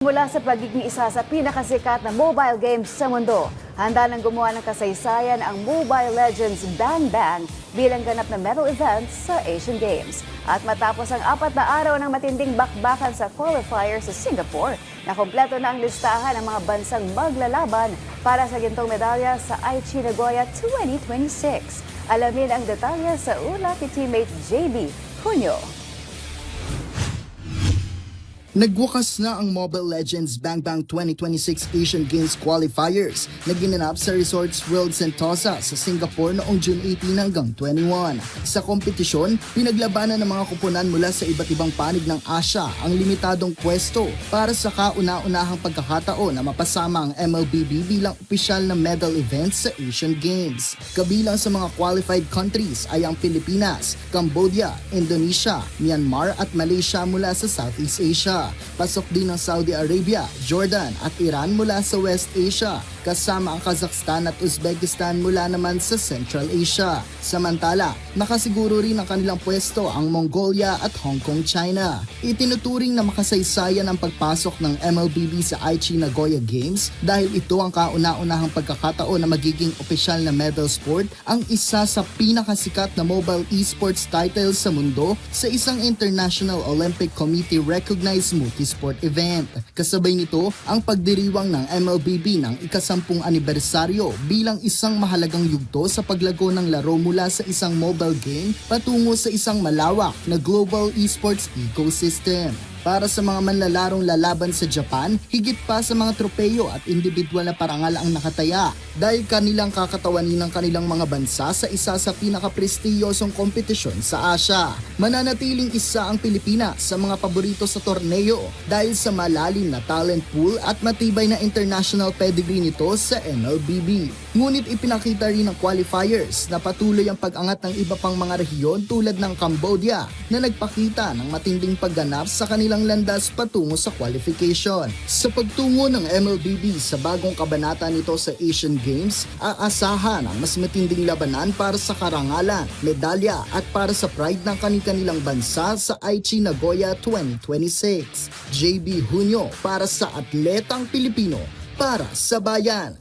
Mula sa pagiging isa sa pinakasikat na mobile games sa mundo, handa nang gumawa ng kasaysayan ang Mobile Legends Bang Bang bilang ganap na medal event sa Asian Games. At matapos ang 4 na araw ng matinding bakbakan sa qualifier sa Singapore, nakumpleto na ang listahan ng mga bansang maglalaban para sa gintong medalya sa Aichi Nagoya 2026. Alamin ang detalye sa ulat ni teammate JB Junio. Nagwakas na ang Mobile Legends Bang Bang 2026 Asian Games Qualifiers na ginanap sa Resorts World Sentosa sa Singapore noong June 18 hanggang 21. Sa kompetisyon, pinaglabanan ng mga kupunan mula sa iba't ibang panig ng Asia ang limitadong pwesto para sa kauna-unahang pagkakataon na mapasama ang MLBB bilang opisyal na medal event sa Asian Games. Kabilang sa mga qualified countries ay ang Pilipinas, Cambodia, Indonesia, Myanmar at Malaysia mula sa Southeast Asia. Pasok din ng Saudi Arabia, Jordan at Iran mula sa West Asia, kasama ang Kazakhstan at Uzbekistan mula naman sa Central Asia. Samantala, nakasiguro rin ang kanilang pwesto ang Mongolia at Hong Kong, China. Itinuturing na makasaysayan ang pagpasok ng MLBB sa Aichi Nagoya Games dahil ito ang kauna-unahang pagkakataon na magiging opisyal na medal sport, ang isa sa pinakasikat na mobile esports title sa mundo sa isang International Olympic Committee recognized multisport event. Kasabay nito ang pagdiriwang ng MLBB ng ika-10 anibersaryo bilang isang mahalagang yugto sa paglago ng laro mula sa isang mobile game patungo sa isang malawak na global esports ecosystem. Para sa mga manlalarong lalaban sa Japan, higit pa sa mga tropeyo at individual na parangal ang nakataya dahil kanilang kakatawanin ng kanilang mga bansa sa isa sa pinakaprestiyosong kompetisyon sa Asia. Mananatiling isa ang Pilipinas sa mga paborito sa torneo dahil sa malalim na talent pool at matibay na international pedigree nito sa MLBB. Ngunit ipinakita rin ng qualifiers na patuloy ang pag-angat ng iba pang mga rehiyon tulad ng Cambodia na nagpakita ng matinding pagganap sa kanilang landas patungo sa qualification. Sa pagtungo ng MLBB sa bagong kabanata nito sa Asian Games, aasahan ang mas matinding labanan para sa karangalan, medalya at para sa pride ng kanilang bansa sa Aichi Nagoya 2026. JB Junio para sa Atletang Pilipino, para sa Bayan.